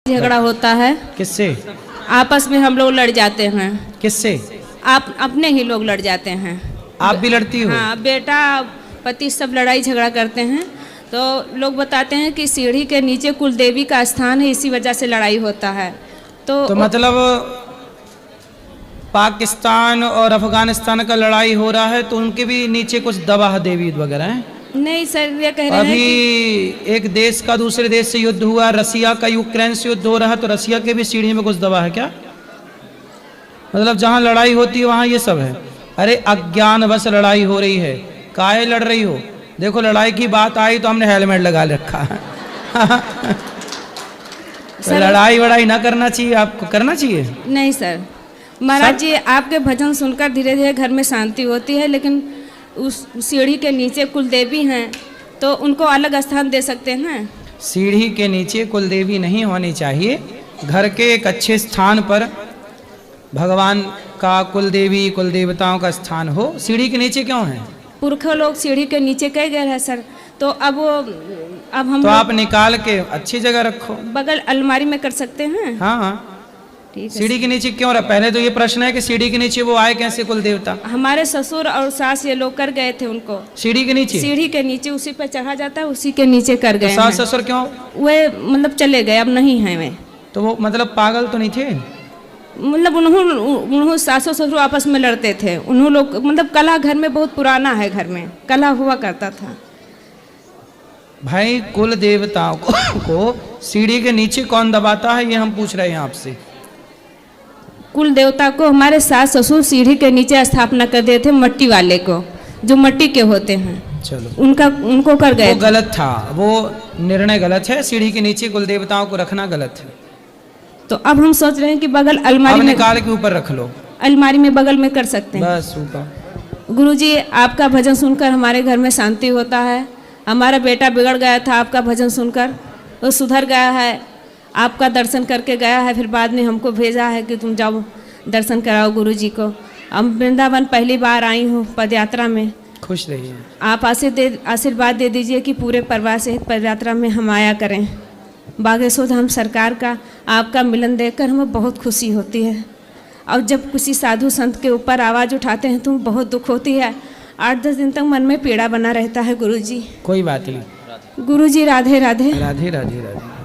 झगड़ा होता है। किससे? आपस में हम लोग लड़ जाते हैं। किससे? आप अपने ही लोग लड़ जाते हैं। आप भी लड़ती हो? हाँ, बेटा पति सब लड़ाई झगड़ा करते हैं। तो लोग बताते हैं कि सीढ़ी के नीचे कुलदेवी का स्थान है, इसी वजह से लड़ाई होता है। तो मतलब पाकिस्तान और अफगानिस्तान का लड़ाई हो रहा है तो उनके भी नीचे कुछ दवा देवी वगैरह हैं? नहीं सर, ये कह रहे हैं अभी कि एक देश का दूसरे देश से युद्ध हुआ, रसिया का यूक्रेन से युद्ध हो रहा है, तो रसिया के भी सीढ़ी में कुछ दवा है क्या? मतलब जहां लड़ाई होती है वहां ये सब है। अरे अज्ञान बस लड़ाई हो रही है, काहे लड़ रही हो? देखो लड़ाई की बात आई तो हमने हेलमेट लगा रखा है। तो लड़ाई वड़ाई ना करना चाहिए, आपको करना चाहिए? नहीं सर, महाराज जी आपके भजन सुनकर धीरे धीरे घर में शांति होती है, लेकिन उस सीढ़ी के नीचे कुलदेवी हैं तो उनको अलग स्थान दे सकते हैं। सीढ़ी के नीचे कुलदेवी नहीं होनी चाहिए, घर के एक अच्छे स्थान पर भगवान का कुलदेवी कुल देवताओं का स्थान हो। सीढ़ी के नीचे क्यों है? पुरखा लोग सीढ़ी के नीचे कह गए हैं सर, तो अब हम तो आप निकाल के अच्छी जगह रखो, बगल अलमारी में कर सकते हैं। हाँ, ठीक है। सीढ़ी के नीचे क्यों रहा? पहले तो ये प्रश्न है कि सीढ़ी के नीचे वो आए कैसे कुल देवता? हमारे ससुर और सास ये लोग कर गए थे उनको सीढ़ी के नीचे। सीढ़ी के नीचे उसी पे चढ़ा जाता है, उसी के नीचे कर गए। तो सास ससुर क्यों? वे मतलब चले गए, अब नहीं है वे। तो वो मतलब पागल तो नहीं थे? मतलब उन्होंने सासो ससुर आपस में लड़ते थे। उन्होंने लोग मतलब कला घर में बहुत पुराना है, घर में कला हुआ करता था। भाई कुल देवताओं को सीढ़ी के नीचे कौन दबाता है, ये हम पूछ रहे हैं आपसे। कुल देवता को हमारे सास ससुर सीढ़ी के नीचे स्थापना कर दिए थे, मट्टी वाले को, जो मट्टी के होते हैं। चलो उनको कर गए। वो गलत था, वो निर्णय गलत है। सीढ़ी के नीचे कुल देवताओं को रखना गलत है। तो अब हम सोच रहे हैं कि बगल अलमारी में निकाल के ऊपर रख लो, अलमारी में बगल में कर सकते हैं। बस ऊपर। गुरुजी आपका भजन सुनकर हमारे घर में शांति होता है। हमारा बेटा बिगड़ गया था, आपका भजन सुनकर वो सुधर गया है। आपका दर्शन करके गया है, फिर बाद में हमको भेजा है कि तुम जाओ दर्शन कराओ गुरुजी को। हम वृंदावन पहली बार आई हूँ पदयात्रा में। खुश रहिए। आप आशीर्वाद दे दीजिए कि पूरे परिवार सहित पदयात्रा में हम आया करें। बागेश्वर धाम सरकार का आपका मिलन देखकर हमें बहुत खुशी होती है। और जब किसी साधु संत के ऊपर आवाज़ उठाते हैं तो बहुत दुख होती है। 8-10 दिन तक मन में पीड़ा बना रहता है गुरुजी। कोई बात नहीं। गुरुजी राधे राधे। राधे राधे राधे।